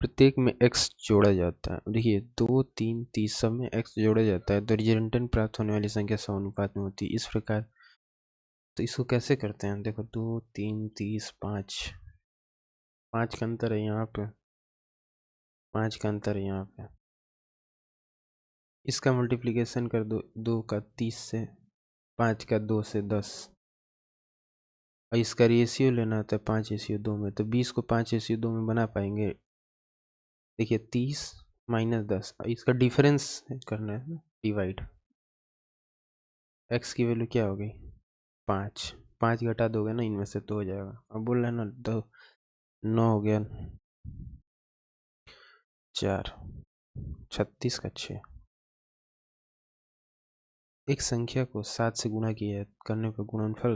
प्रत्येक में x जोड़ा जाता है। देखिए 2, 3, 30 सब में x जोड़ा जाता है तो रिजल्टेंट प्राप्त होने वाली संख्या समानुपात में होती है। इस प्रकार तो इसको कैसे करते हैं? देखो 2, 3, 30, 5 का अंतर है यहाँ पे, 5 का अंतर है यहाँ पे। इसका मल्टीप्लिकेशन कर दो 2 का 30 से, 5 का 2 से 10, और इसका रेशियो लेना होता है 5:2 में। तो 20 को 5:2 में बना पाएंगे? देखिए 30 - 10, इसका डिफरेंस करना है ना, डिवाइड। x की वैल्यू क्या हो गई? 5 5 घटा दोगे ना इनमें से तो हो जाएगा। अब बोल रहे हैं ना 2 9 हो गया 4 36 का 6। एक संख्या को 7 से गुणा किया करने पर गुणनफल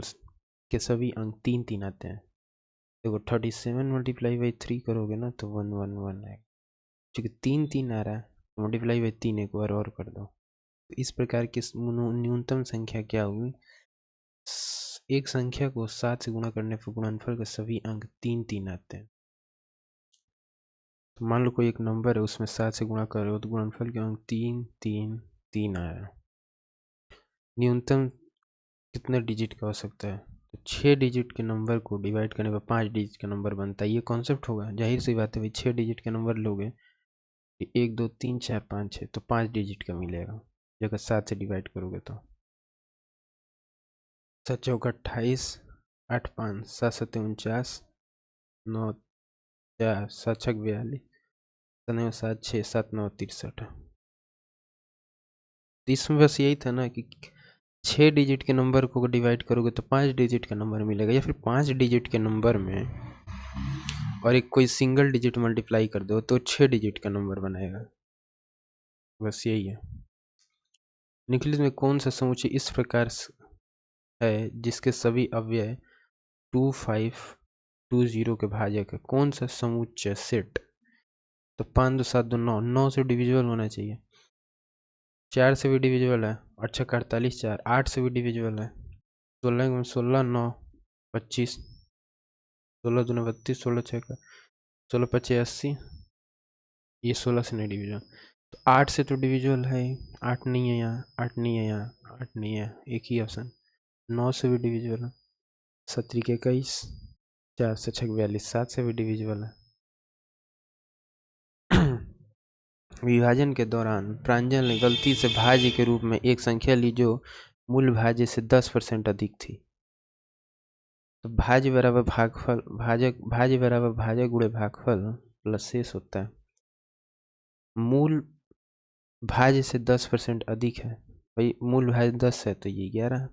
के सभी अंक 3 3 आते हैं। देखो 37 मल्टीप्लाई बाई 3 करोगे ना तो 1 1 1 आएगा। क्योंकि 3 3 आ रहा है, मल्टीप्लाई बाई 3 एक बार और कर दो। तो इस प्रकार की न्यूनतम संख्या क्या होगी? एक संख्या को 7 से गुणा करने पर गुणनफल के सभी अंक 3 3 आते हैं। तो मान लो कोई एक नंबर है, उसमें 7 से गुणा कर रहे हो तो गुणनफल के अंक 3 3 3 आया। न्यूनतम कितने डिजिट का हो सकता है? तो 6 डिजिट के नंबर को डिवाइड करने पर 5 डिजिट का नंबर बनता है। ये कॉन्सेप्ट होगा, जाहिर सी बात है भाई। 6 डिजिट के नंबर लोगे 1 2 3 4 5 6 तो 5 डिजिट का मिलेगा जगह 7 से डिवाइड करोगे तो। 7 चौका 28, 8 5 7 7 49, 9 4 7 6 42, 9 7 6 7 9 63। इसमें बस यही था ना कि 6 डिजिट के नंबर को डिवाइड करोगे तो 5 डिजिट का नंबर मिलेगा, या फिर 5 डिजिट के नंबर में और एक कोई सिंगल डिजिट मल्टीप्लाई कर दो तो 6 डिजिट का नंबर बनाएगा। बस यही है। निम्नलिखित में कौन सा समुच्चय इस प्रकार है जिसके सभी अवयव 2 5 2 0 के भाजक है? कौन सा समुच्चय सेट? तो 5 2 7 2 9, 9 से डिविजिबल होना चाहिए। 4 से भी डिविजिबल है, 8 48 4, 8 से भी डिविजिबल है। 16 16 9 25, 16 दूनी 32, 16 6 16 5 80, ये 16 से नहीं डिविजिबल। तो 8 से तो डिविजिबल है, 8 नहीं है यहाँ, 8 नहीं है यहाँ, 8 नहीं है, एक ही ऑप्शन। 9 से भी डिविजिबल है, 17 के 21, 4 से 6 42, 7 से भी डिविजिबल है। विभाजन के दौरान प्रांजल ने गलती से भाज्य के रूप में एक संख्या ली जो मूल भाज्य से 10% अधिक थी। तो भाज्य बराबर भागफल, भाज्य बराबर भाजक गुणे भागफल प्लस शेष होता है। मूल भाज्य से 10% अधिक है, भाई मूल भाज्य 10 है तो ये 11 है।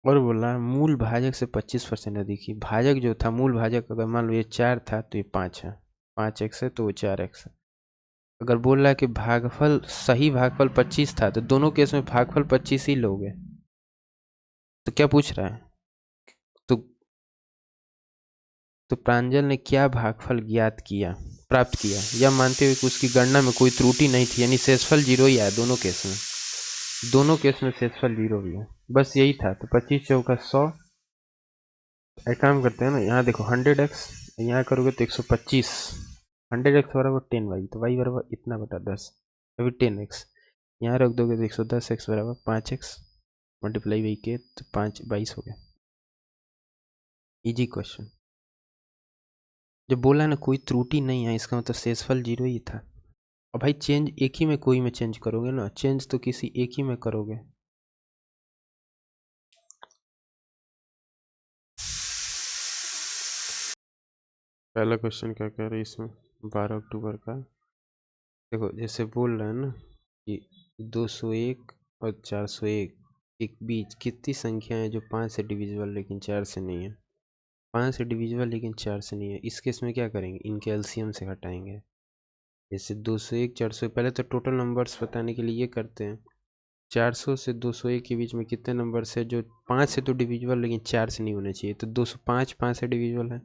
और बोला मूल भाजक से 25% अधिक ही। भाजक जो था, मूल भाजक अगर मान लो ये 4 था तो ये 5 है, 5x है तो वो 4x है। अगर बोल रहा है कि भागफल, सही भागफल 25 था तो दोनों केस में भागफल 25 ही लोगे। तो क्या पूछ रहा है? तो प्रांजल ने क्या भागफल ज्ञात किया, प्राप्त किया, यह मानते हुए कि उसकी गणना में कोई त्रुटि नहीं थी, यानी शेषफल 0 ही आया दोनों केस में। दोनों केस में शेषफल 0 भी है, बस यही था। तो 25 चौका 100। एक काम करते हैं ना, यहाँ देखो 100x, यहाँ करोगे तो 125। 100x बराबर 10y, तो y बराबर इतना बटा 10, अभी 10x यहाँ रख दोगे तो 110x बराबर 5x मल्टीप्लाई बाई के, तो 5 22 हो गया। Easy question. जब बोला ना कोई त्रुटि नहीं है, इसका मतलब शेषफल 0 ही था। और भाई चेंज एक ही में कोई में चेंज करोगे ना, चेंज तो किसी एक ही में करोगे। पहला क्वेश्चन क्या कह रहे हैं इसमें, 12 अक्टूबर का। देखो जैसे बोल रहे हैं ना कि 201 और 401 के बीच कितनी संख्या है जो 5 से डिविजिबल लेकिन 4 से नहीं है? 5 से डिविजिबल लेकिन 4 से नहीं है। इस केस में क्या करेंगे, इनके एलसीएम से घटाएंगे। जैसे 201 400, पहले तो टोटल नंबर्स बताने के लिए ये करते हैं। 400 से 201 के बीच में कितने नंबर्स है जो 5 से तो डिविजिबल लेकिन 4 से नहीं होने चाहिए? तो 205 5 से डिविजिबल है।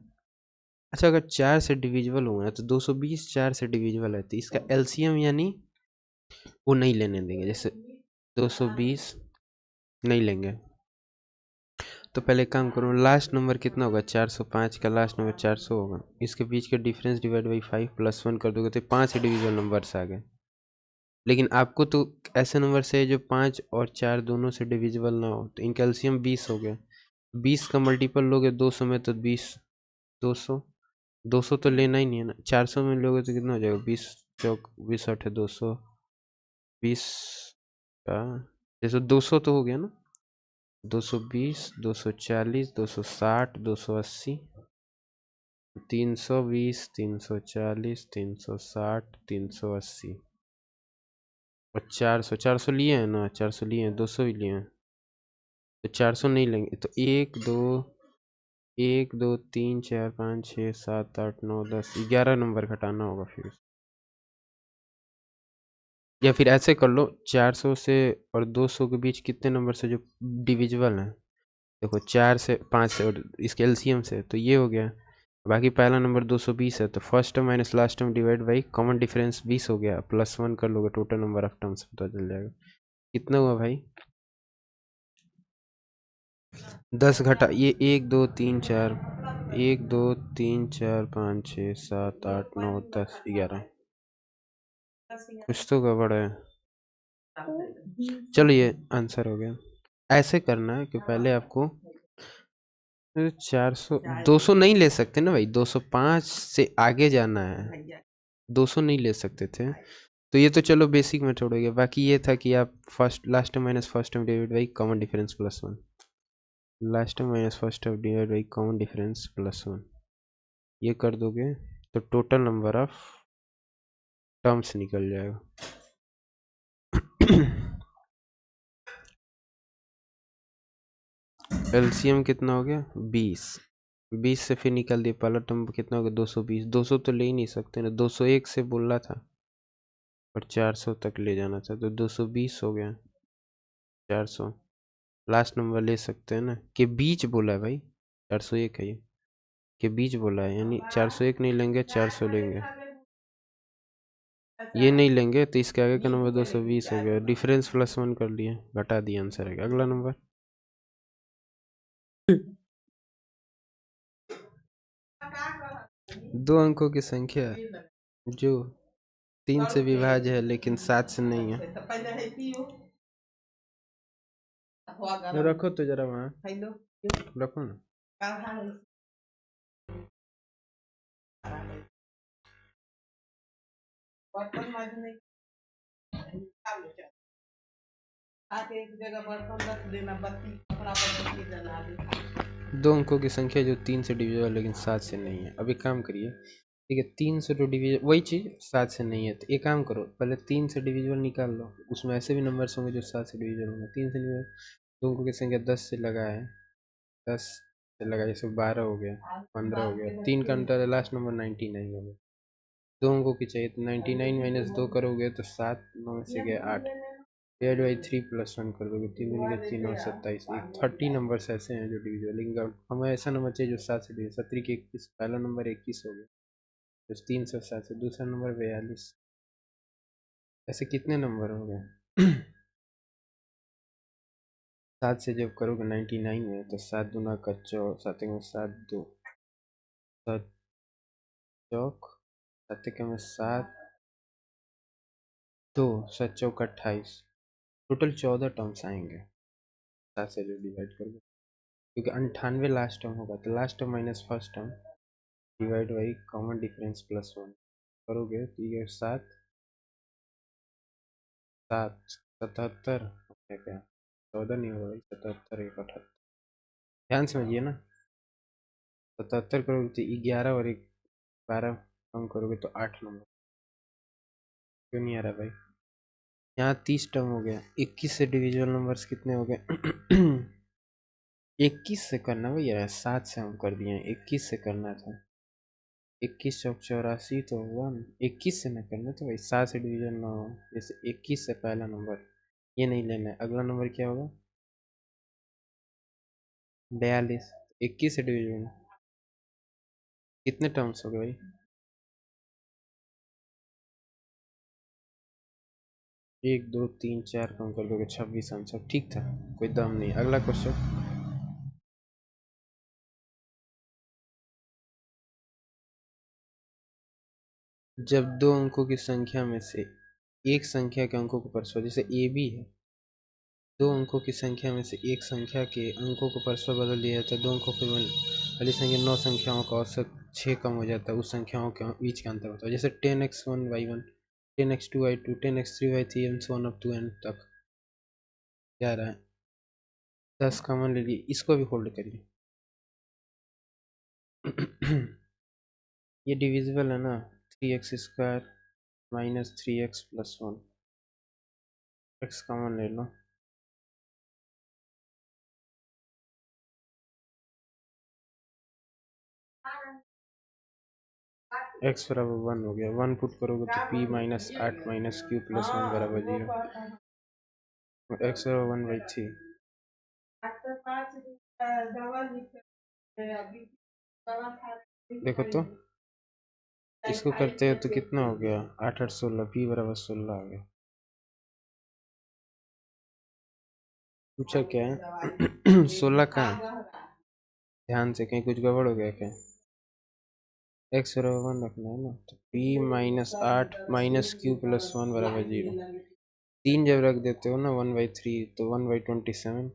अच्छा अगर 4 से डिविजिबल हुआ है तो 220 4 से डिविजिबल है, तो इसका एलसीएम यानी वो नहीं लेने देंगे। जैसे 220 नहीं लेंगे, तो पहले काम करो, लास्ट नंबर कितना होगा 405 का लास्ट नंबर 400 होगा, इसके बीच के डिफरेंस डिवाइड बाई 5 प्लस 1 कर दोगे तो 5 डिविजल नंबर्स आ गए। लेकिन आपको तो ऐसे नंबर से जो 5 और 4 दोनों से डिविजिबल ना हो, तो इनका एलसीएम 20 हो गया। 20 का मल्टीपल लोगे 200 में तो 20 200 200 तो लेना ही नहीं है ना, 400 में लोगे तो कितना हो जाएगा 20 चौक 20 अठे 220 का जैसे 200 तो हो गया ना, 220 240 260 280 320 340 360 380 और 400 लिए हैं ना, 400 लिए हैं, 200 भी लिए हैं, तो 400 नहीं लेंगे तो 1 2 3 4 5 6 7 8 9 10 11 नंबर घटाना होगा फिर, या फिर ऐसे कर लो 400 से और 200 के बीच कितने नंबर से जो डिविजिबल हैं, देखो 4 से 5 से और इसके एलसीएम से, तो ये हो गया। बाकी पहला नंबर 220 है, तो first term minus last term divide by common difference 20 हो गया, प्लस 1 कर लोगे टोटल नंबर ऑफ टर्म्स पता चल जाएगा कितना हुआ भाई। 10 घटा ये 1 2 3 4 1 2 3 4 5 6 7 8 9 10 11 कुछ तो गड़बड़ है। चलो ये आंसर हो गया। ऐसे करना है कि पहले आपको 400 200 नहीं ले सकते ना भाई, 205 से आगे जाना है, 200 नहीं ले सकते थे, तो ये तो चलो बेसिक मेथड हो गया। बाकी ये था कि आप first last term minus first term divide by common difference plus 1, last term minus first term divide by common difference plus 1, ये कर दोगे तो टोटल नंबर ऑफ टर्म्स निकल जाएगा। एलसीएम कितना हो गया 20, 20 से फिर निकल दिया पहला टर्म कितना हो गया 220, 200 तो ले ही नहीं सकते ना, 201 से बोला था और 400 तक ले जाना था, तो 220 हो गया, 400 लास्ट नंबर ले सकते हैं ना, के बीच बोला है भाई, 401 है ये, के बीच बोला है, यानी 401 नहीं लेंगे 400 लेंगे, ये नहीं लेंगे तो इसके आगे का नंबर 220 हो गया, डिफरेंस प्लस 1 कर लिए, घटा दिया, आंसर है अगला नंबर। 2 अंकों की संख्या जो 3 से विभाज्य है लेकिन 7 से नहीं है, रखो तो जरा वहाँ रखो ना। दो अंकों की संख्या जो 3 से डिविजिबल लेकिन 7 से नहीं है। अब एक काम करिए, ठीक है, 3 से तो डिविजिबल वही चीज़ 7 से नहीं है, तो एक काम करो पहले 3 से डिविजिबल निकाल लो, उसमें ऐसे भी नंबर्स होंगे जो 7 से डिविजिबल होंगे। 3 से डिविजिबल दो अंकों की संख्या 10 से लगा है, 10 से लगा जैसे 12 हो गया, 15 हो गया, 3 का अंतर है, लास्ट नंबर 99 हो गया। दो अंकों की चाहिए तो 99 माइनस 2 करोगे तो 7 9 से गया 8 डिवाइड बाई 3 प्लस 1 कर दोगे, 3 दूनी के 3 और 27, 30 नंबर्स ऐसे हैं जो डिविजिबल, लेकिन हमें ऐसा नंबर चाहिए जो 7 से डिविजिबल। 17 के 21, पहला नंबर 21 हो गया, तो 3 से 7 से, दूसरा नंबर 42, ऐसे कितने नंबर हो गए। 7 से जब करोगे 99 में तो 7 दूना का 7 में 7 2 7 चौक 7 के में 7 2 7 चौक 28, टोटल 14 टर्म्स आएंगे 7 से जो डिवाइड करोगे, क्योंकि 98 लास्ट टर्म होगा, तो last term minus first term divide by common difference plus 1 करोगे तो ये 7 7 77 क्या 14 नहीं होगा भाई, 77 1 78, ध्यान समझिए ना, 77 करोगे तो 11 और 1 12 कम करोगे तो 8 नंबर, क्यों नहीं आ रहा भाई। यहाँ 30 टर्म हो गया, 21 से डिविजिबल नंबर्स कितने हो गए। 21 से करना भैया, 7 से हम कर दिए, 21 से करना था, 21 चौक 84 तो 1, 21 से न करना तो भाई 7 से डिवीजन ना हो, जैसे 21 से पहला नंबर ये नहीं लेना है, अगला नंबर क्या होगा 42, 21 से डिवीजन कितने टर्म्स हो गए भाई, 1 2 3 4 कम कर दोगे 26 आंसर, ठीक था, कोई दम नहीं। अगला क्वेश्चन, जब दो अंकों की संख्या में से एक संख्या के अंकों को परस्पर, जैसे ए बी है, दो अंकों की संख्या में से एक संख्या के अंकों को परस्पर बदल दिया जाता है, दो अंकों की वाली संख्या 9 संख्याओं का औसत 6 कम हो जाता है, उस संख्याओं के बीच का अंतर होता है। जैसे 10x1y1, 10x2y2, 10x3y3 and so on up to N तक जा रहा है। 10 कॉमन ले लिए, इसको भी होल्ड करिए। ये डिविजिबल है ना, 3x² minus 3x plus 1, x common ले लो, x बराबर 1 हो गया। 1 पुट करोगे तो p minus 8 minus Q plus 1 बराबर 0, और x बराबर 1/3। देखो तो इसको करते हैं तो कितना हो गया, 8 8 16, p बराबर 16 आ गया। पूछा क्या है? 16 कहाँ है? ध्यान से, कहीं कुछ गड़बड़ हो गया क्या? x बराबर 1 रखना है ना, तो p minus 8 minus Q plus 1 बराबर 0। 3 जब रख देते हो ना 1/3, तो 1/27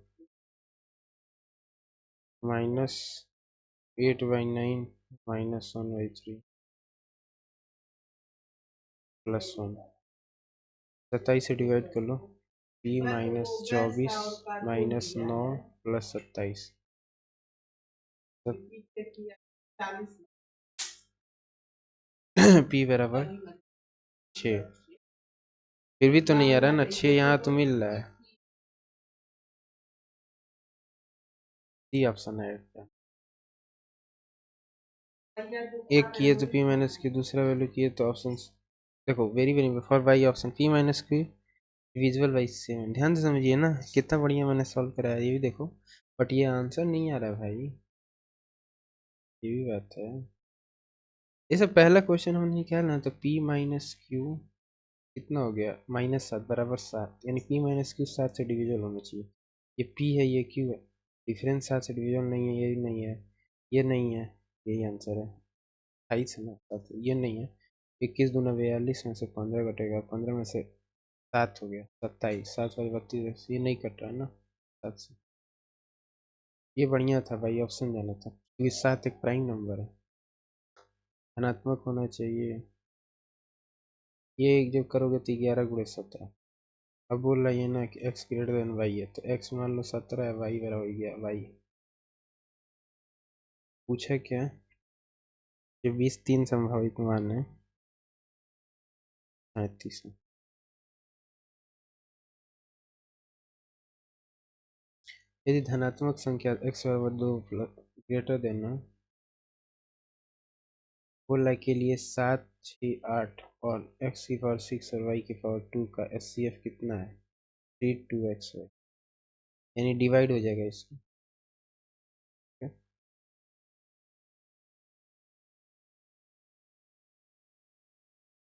माइनस 8/9 माइनस 1/3 प्लस 1, 27 से डिवाइड कर लो, p minus 24 minus 9 plus 27, p बराबर 6। फिर भी तो नहीं आ रहा ना, 6 यहाँ तो मिल रहा है, सी ऑप्शन है इसका। एक किए तो p माइनस की, दूसरा वैल्यू किए तो ऑप्शन देखो, very very for why option p minus की डिविजिबल बाई 7। ध्यान से समझिए ना, कितना बढ़िया मैंने सॉल्व कराया, ये भी देखो, बट ये आंसर नहीं आ रहा भाई, ये भी बात है। ये सब पहला क्वेश्चन हम नहीं क्या ना, तो p माइनस क्यू कितना हो गया, -7 बराबर 7, यानी p माइनस क्यू 7 से डिविजिबल होना चाहिए। ये p है, ये q है, डिफरेंस 7 से डिविजिबल नहीं है, ये नहीं है, ये नहीं है, यही आंसर है। 28 है ना, 7 ये नहीं है। 21 दूना 42 में से 15 कटेगा, 15 में से 7 हो गया 27, 7 वाले 32, ये नहीं कट रहा है ना 7 से। ये बढ़िया था भाई, ऑप्शन जाना था, क्योंकि 7 एक प्राइम नंबर है, धनात्मक होना चाहिए। ये जब करोगे तो 11 × 17। अब बोल रहा है ना कि x ग्रेटर देन वाई है, तो x मान लो 17 है, y बराबर हो गया y। पूछा क्या, जो 20 3 संभावित मान है 37 है। यदि धनात्मक संख्या x बराबर 2 ग्रेटर देन बोल रहा है के लिए 7 6 8 और x की पावर 6 और y की पावर 2 का HCF कितना है, 32xy, यानी डिवाइड हो जाएगा इसको।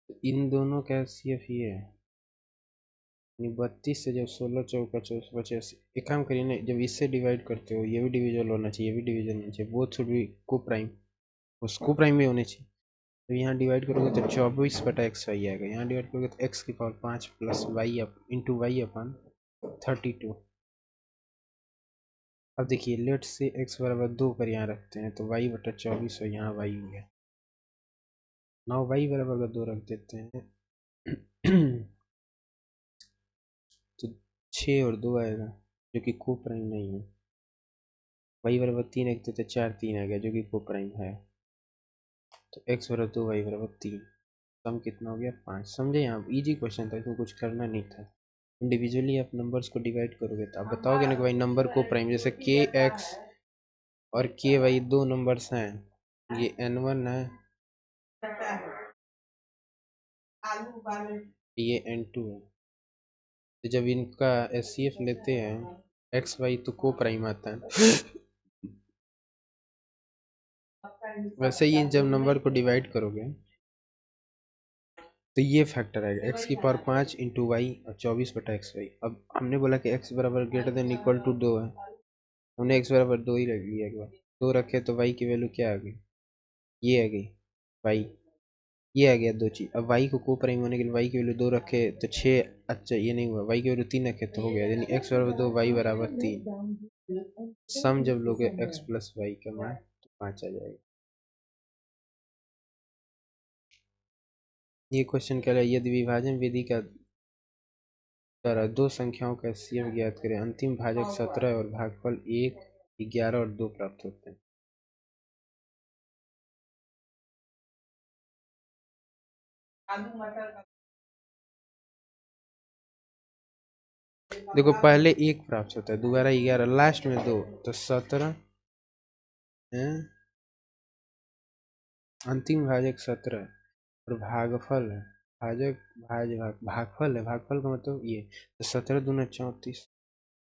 तो इन दोनों का HCF ये है, 32 से जब 16 चौका 84, एक काम करिए ना, जब इससे डिवाइड करते हो ये भी डिविजल होना चाहिए, ये भी डिविजल होना चाहिए, बोथ शुड बी को प्राइम, उसको प्राइम भी होने चाहिए। तो यहाँ डिवाइड करोगे तो 24/xy आएगा, यहाँ डिवाइड करोगे तो x की power 5 plus Y into Y upon 32। अब देखिए, लेट से x बराबर 2 पर यहाँ रखते हैं, तो y/24 और यहाँ y हो गया। नाउ y बराबर 2 रख देते हैं तो 6 और 2 आएगा, जो कि को प्राइम नहीं है। y बराबर 3 रखते तो 4 3 आ गया, जो कि को प्राइम है। तो x बराबर 2 y बराबर 3, सम कितना हो गया 5। समझे, यहाँ इजी क्वेश्चन था, इसमें कुछ करना नहीं था। इंडिविजुअली आप नंबर्स को डिवाइड करोगे तो आप बताओगे ना कि भाई नंबर को प्राइम, जैसे के एक्स और के वाई दो नंबर्स हैं, ये n1 है, ये n2 है, तो जब इनका HCF लेते हैं एक्स वाई तो को प्राइम आता है। वैसे ही जब नंबर को डिवाइड करोगे तो ये फैक्टर आएगा, x की पावर 5 इंटू वाई और 24/xy। अब हमने बोला कि x बराबर ग्रेटर देन इक्वल टू 2 है, हमने x बराबर 2 ही रख लिया, एक बार 2 रखे तो y की वैल्यू क्या आ गई, ये आ गई y। ये आ गया दो चीज। अब y को को प्राइम होने के लिए y की वैल्यू 2 रखे तो 6। अच्छा ये नहीं हुआ, y की वैल्यू 3 रखे तो हो गया, यानी x बराबर 2 y बराबर 3। सम जब लोगे x प्लस वाई का मान तो 5 आ जाएगा। ये क्वेश्चन कह रहा है यदि विभाजन विधि का द्वारा दो संख्याओं का एचसीएफ ज्ञात करें, अंतिम भाजक 17 और भागफल 1, 11 और 2 प्राप्त होते हैं। देखो पहले 1 प्राप्त होता है, दोबारा 11, लास्ट में 2, तो 17 है, अंतिम भाजक 17 और भागफल है, भागफल है, भागफल का मतलब ये, तो 17 दूना 34,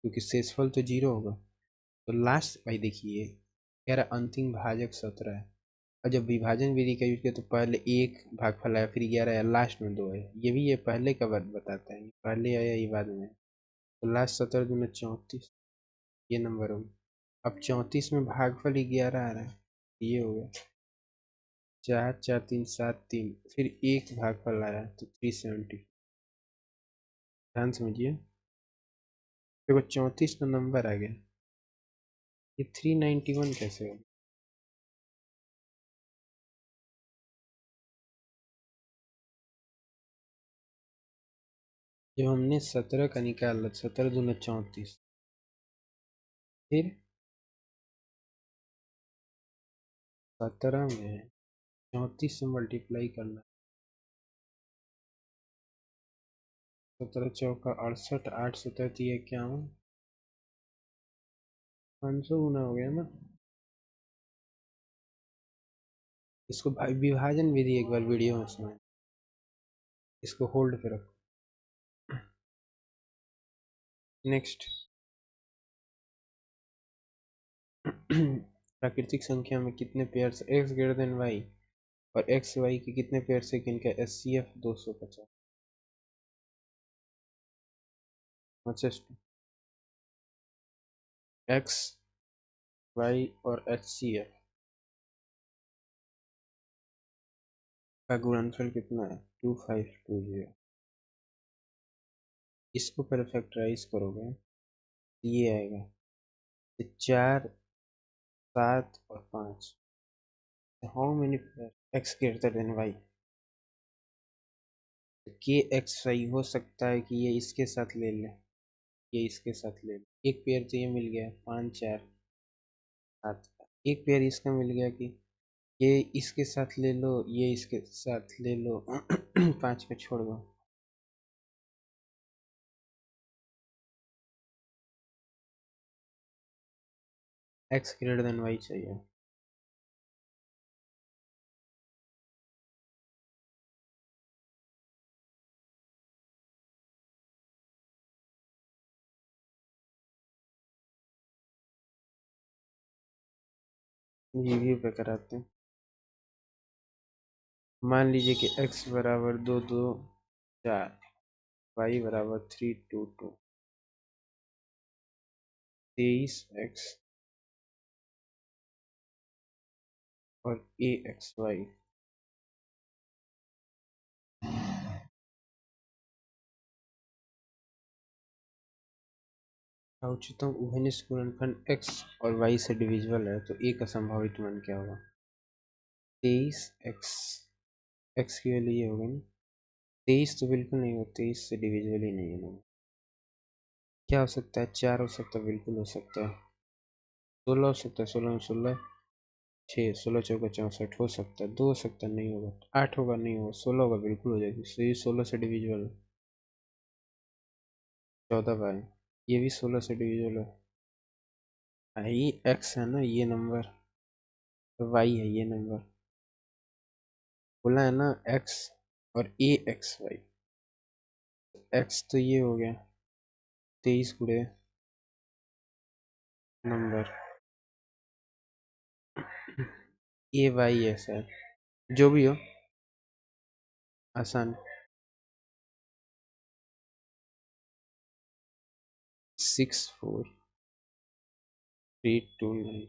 क्योंकि शेषफल तो 0 होगा। तो लास्ट भाई देखिए कह रहा अंतिम भाजक 17 है, और जब विभाजन विधि का यूज किया तो पहले 1 भागफल आया, फिर 11 आया, लास्ट में 2 है। ये भी ये पहले का बात बताता है, पहले आया ये बाद में। तो लास्ट 17 दूना 34, ये नंबर होगा। अब 34 में भागफल 11 आ रहा है, ये हो गया 4 4 3 7 3, फिर 1 भागफल आया तो 370। ध्यान समझिए, देखो 34 का नंबर आ गया, ये 391 कैसे हो? जब हमने 17 का निकाला, 17 दूना 34, फिर 17 में 34 से मल्टीप्लाई करना, 17 चौका 68, 8 17 51, 500 गुना हो गया ना। इसको विभाजन विधि एक बार वीडियो में सुना, इसको होल्ड पे रखो। नेक्स्ट, प्राकृतिक संख्या में कितने पेयर से x ग्रेटर देन y और एक्स वाई के कितने पेयर से इनका एचसीएफ 250। एक्स वाई और एचसीएफ का गुणनफल कितना है? 2520। इसको पहले फैक्टराइज करोगे तो ये आएगा, तो 4 7 और 5। How many pair X greater than Y? के एक्स वाई हो सकता है कि ये इसके साथ ले ले, ये इसके साथ ले ले, एक पेयर तो ये मिल गया 5 4 7 का। एक पेयर इसका मिल गया कि ये इसके साथ ले लो, ये इसके साथ ले लो, 5 का छोड़ दो। एक्स ग्रेटर देन वाई चाहिए। रिव्यू पे कराते हैं। मान लीजिए कि x बराबर 2 2 4, y बराबर 3 2 2, 23x और a एक्स वाई का उच्चतम उभयनिष्ठ गुणनफल x और y से डिविजिबल है, तो a का संभावित मान क्या होगा? 23x, x की वैल्यू ये होगा ना, 23 तो बिल्कुल नहीं होगा, 23 से डिविजिबल ही नहीं है ना। क्या हो सकता है? 4 हो सकता है, बिल्कुल हो सकता है। 16 हो सकता है, 16 में 16 6, 16 चौका 64 हो सकता है। 2 हो सकता है, नहीं होगा। 8 होगा, नहीं होगा। 16 होगा, बिल्कुल हो जाएगी। तो ये 16 से डिविजिबल है। 14 बाय, ये भी 16 से डिविजिबल है। आई एक्स है ना ये नंबर, तो वाई है ये नंबर, बोला है ना एक्स और ए एक्स वाई। एक्स तो ये हो गया 23 गुणे नंबर, ए वाई ऐसा है, जो भी हो आसान। 64329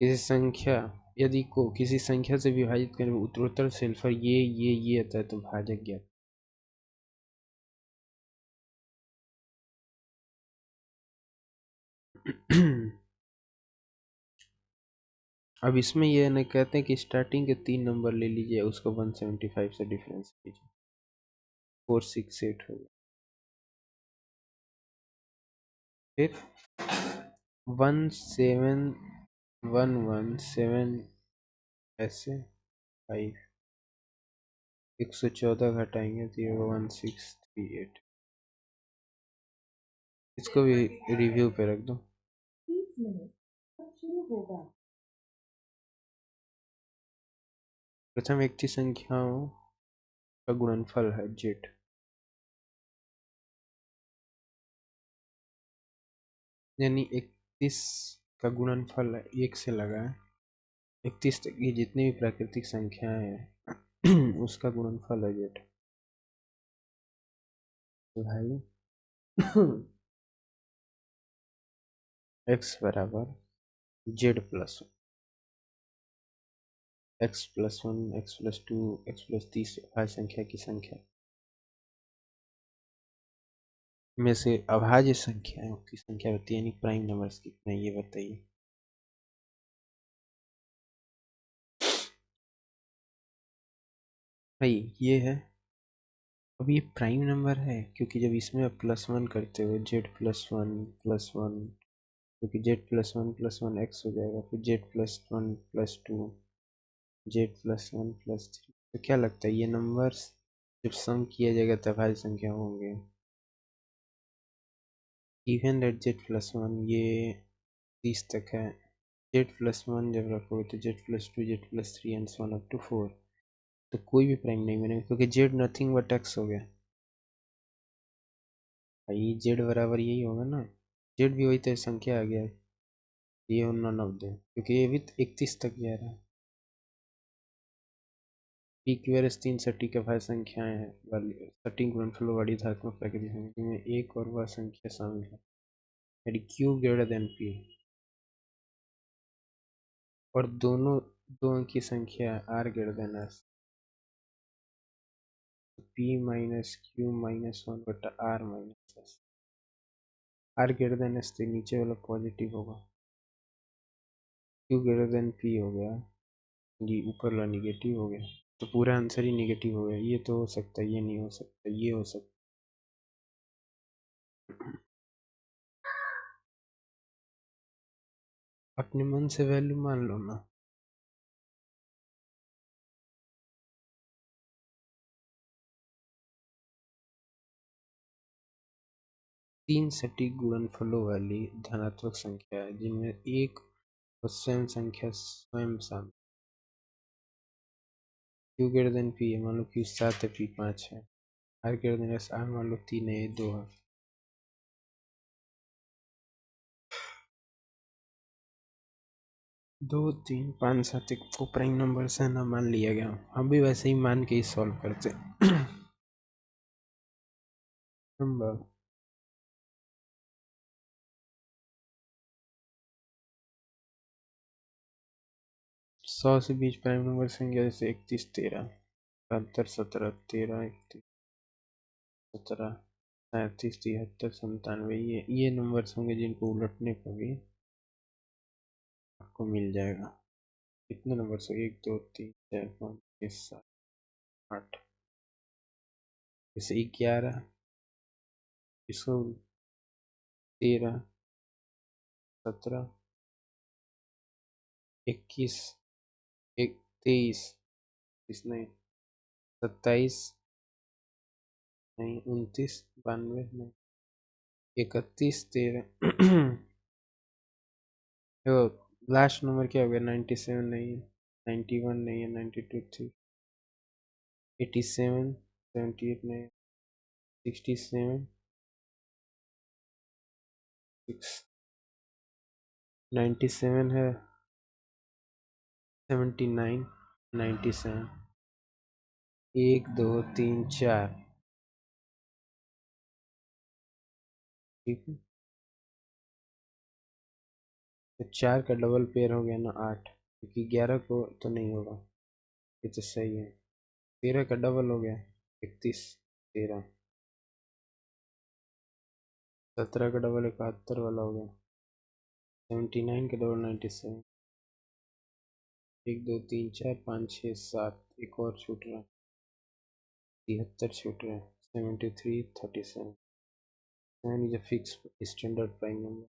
किसी संख्या यदि को किसी संख्या से विभाजित करें उत्तरोत्तर सेल्फर ये आता है तो भाजक ज्ञात। अब इसमें ये न कहते हैं कि स्टार्टिंग के 3 नंबर ले लीजिए, उसको 175 से डिफरेंस कीजिए, 468 हो गया। फिर 17117 ऐसे 5 114 घटाएंगे तो ये 1638। इसको भी रिव्यू पे रख दो। 30 मिनट शुरू होगा। प्रथम व्यक्ति संख्याओं का गुणनफल है जेड, यानी 31 का गुणनफल 1 से लगा है। 31 तक की जितनी भी प्राकृतिक संख्याएं हैं उसका गुणनफल है जेड। भाई x बराबर Z plus x+1 x+2 x+30 अभाज्य संख्या की संख्या में से अभाज्य संख्याओं की संख्या होती है, यानी प्राइम नंबर्स कितने हैं ये बताइए। भाई ये है, अब ये प्राइम नंबर है क्योंकि जब इसमें आप +1 करते हो z+1+1, क्योंकि z+1+1 x हो जाएगा, फिर z+1+2 z+1+3, तो क्या लगता है ये नंबर्स जब सम किया जाएगा तब अभाज्य संख्या होंगे। इवन एट z+1 ये 30 तक है, z+1 जब रखोगे तो z+2 z+3 and so on up to 4, तो कोई भी प्राइम नहीं बनेगा क्योंकि z नथिंग बट x हो गया। भाई z बराबर यही होगा ना, z भी वही तो संख्या आ गया है, ये नन ऑफ देम, क्योंकि ये भी 31 तक जा रहा है। इक्वेरस 3 सटीक अभाज्य संख्याएं हैं वाली सटीक गुणनफलों वाली धात्मक प्राकृतिक संख्या में एक और वह संख्या शामिल है, यदि q ग्रेटर देन p और दोनों 2 अंक की संख्या r greater than s, p minus q minus 1 बटा r minus s। r greater than s तो नीचे वाला पॉजिटिव होगा, q ग्रेटर देन p हो गया, ये ऊपर वाला निगेटिव हो गया, तो पूरा आंसर ही निगेटिव हो गया। ये तो हो सकता है, ये नहीं हो सकता, ये हो सकता। अपने मन से वैल्यू मान लो ना। तीन सटीक गुणनफलों वाली धनात्मक संख्या है जिनमें एक और स्वयं संख्या स्वयं शामिल। q ग्रेटर देन p है, मान लो q 7 है p 5 है, r greater than s r मान लो 3 है 2 है। 2 3 5 7 को प्राइम नंबर से ना मान लिया गया, हम भी वैसे ही मान के ही सॉल्व करते। नंबर 100 से 20 प्राइम नंबर संख्या जैसे 31 13 72 17 13 31 17 37 73 97, ये नंबर्स होंगे जिनको उलटने पर भी आपको मिल जाएगा। कितने नंबर से 1 2 3 4 5 6 7 8, जैसे 11 इसको 13 17 21 23 इस नहीं 27 नहीं 29 92 नहीं 31 13 लास्ट नंबर क्या हो गया 97 नहीं है 91 नहीं है 92 थी 87 78 नहीं 67 6 97 है 79 97 1 2 3 4, ठीक है, तो 4 का डबल पेयर हो गया ना 8। क्योंकि 11 को तो नहीं होगा, ये तो सही है। 13 का डबल हो गया 31, 13। 17 का डबल 71 वाला हो गया। 79 का डबल 97। 1 2 3 4 5 6 7, एक और छूट रहा है, 73 छूट रहा है। 73 37। 7 is a fixed standard prime number।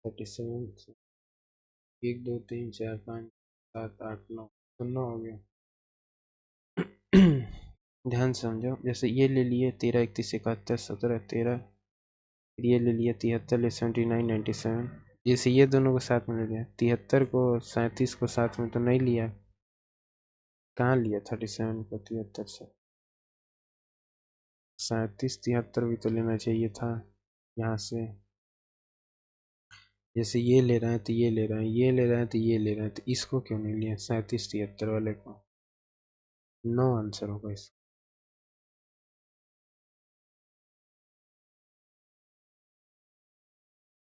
37। 1 2 3 4 5 7 8 9, तो 9 हो गया। ध्यान से समझो, जैसे ये ले लिए 13 31 71 17 13, फिर ये ले लिया 73 79 97। जैसे ये दोनों को साथ में ले लिया, 73 को 37 को साथ में तो नहीं लिया, कहाँ लिया 37 को 73 से। 37 73 भी तो लेना चाहिए था यहाँ से। जैसे ये ले रहे हैं तो ये ले रहे हैं, ये ले रहे हैं तो ये ले रहे हैं, तो इसको क्यों नहीं लिया 37 73 वाले को। 9 आंसर होगा इसका।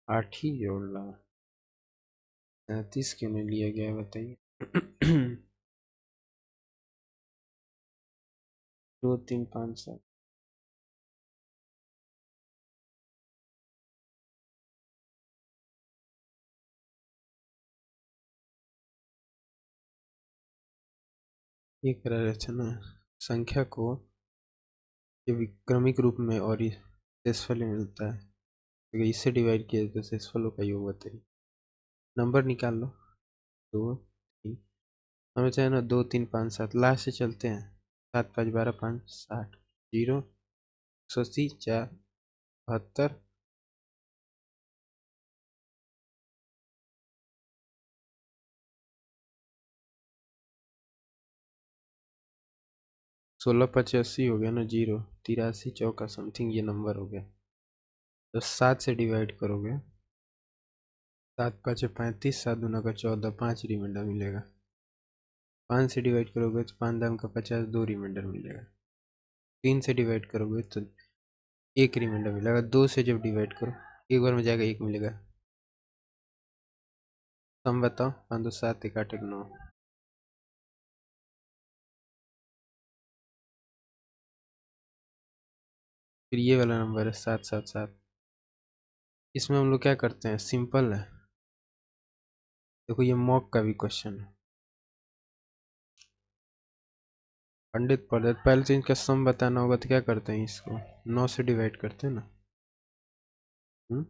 8 ही जोड़ रहा, 37 क्यों नहीं लिया गया बताइए। 2 3 5 7। ये करा रचना संख्या को ये विक्रमिक रूप में और शेषफल में मिलता है, अगर इससे डिवाइड किया तो शेषफलों का योग बताइए। नंबर निकाल लो, 2 3, हमें चाहिए ना 2 3 5 7, लास्ट से चलते हैं। 7 5 12 5 60, 0 180 4 72, 16 85 हो गया ना, 0 83 चौका समथिंग ये नंबर हो गया। तो 7 से डिवाइड करोगे, 7 5 35, 7 दूना का 14, 5 रिमाइंडर मिलेगा। 5 से डिवाइड करोगे तो 5 दाम का 50, 2 रिमाइंडर मिलेगा। 3 से डिवाइड करोगे तो 1 रिमाइंडर मिलेगा। 2 से जब डिवाइड करो एक बार में जाएगा 1 मिलेगा। सम बताओ, 5 2 7 1 8 1 9। फिर ये वाला नंबर है 7 7 7। इसमें हम लोग क्या करते हैं, सिंपल है। देखो ये मॉक का भी क्वेश्चन है। पंडित पढ़ते पहले तो इनका सम बताना होगा, तो क्या करते हैं, इसको 9 से डिवाइड करते हैं ना। हुँ?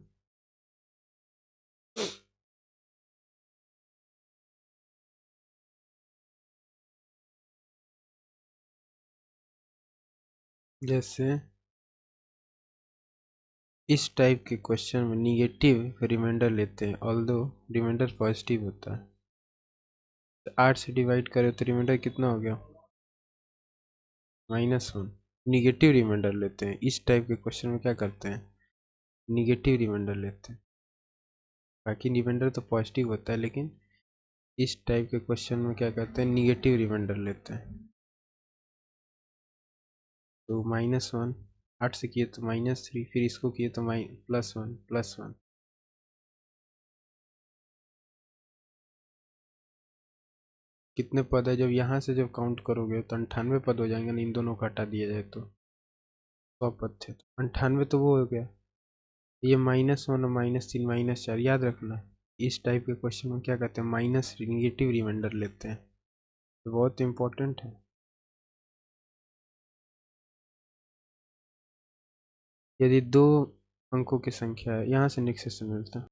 जैसे इस टाइप के क्वेश्चन में निगेटिव रिमाइंडर लेते हैं, ऑल्दो रिमाइंडर पॉजिटिव होता है। तो 8 से डिवाइड करें तो रिमाइंडर कितना हो गया, -1। निगेटिव रिमाइंडर लेते हैं, इस टाइप के क्वेश्चन में क्या करते हैं, निगेटिव रिमाइंडर लेते हैं। बाकी रिमाइंडर तो पॉजिटिव होता है, लेकिन इस टाइप के क्वेश्चन में क्या करते हैं, निगेटिव रिमाइंडर लेते हैं। तो -1, 8 से किए तो -3, फिर इसको किए तो +1 +1। कितने पद है, जब यहाँ से जब काउंट करोगे तो 98 पद हो जाएंगे ना, इन दोनों को हटा दिया जाए तो 100 पद थे, तो 98 तो वो हो गया। ये -1 और -3 -4 याद रखना। इस टाइप के क्वेश्चन में क्या कहते हैं, माइनस निगेटिव रिमाइंडर लेते हैं, तो बहुत इंपॉर्टेंट है। यदि 2 अंकों की संख्या है, यहाँ से नेक्स्ट सेशन मिलता है।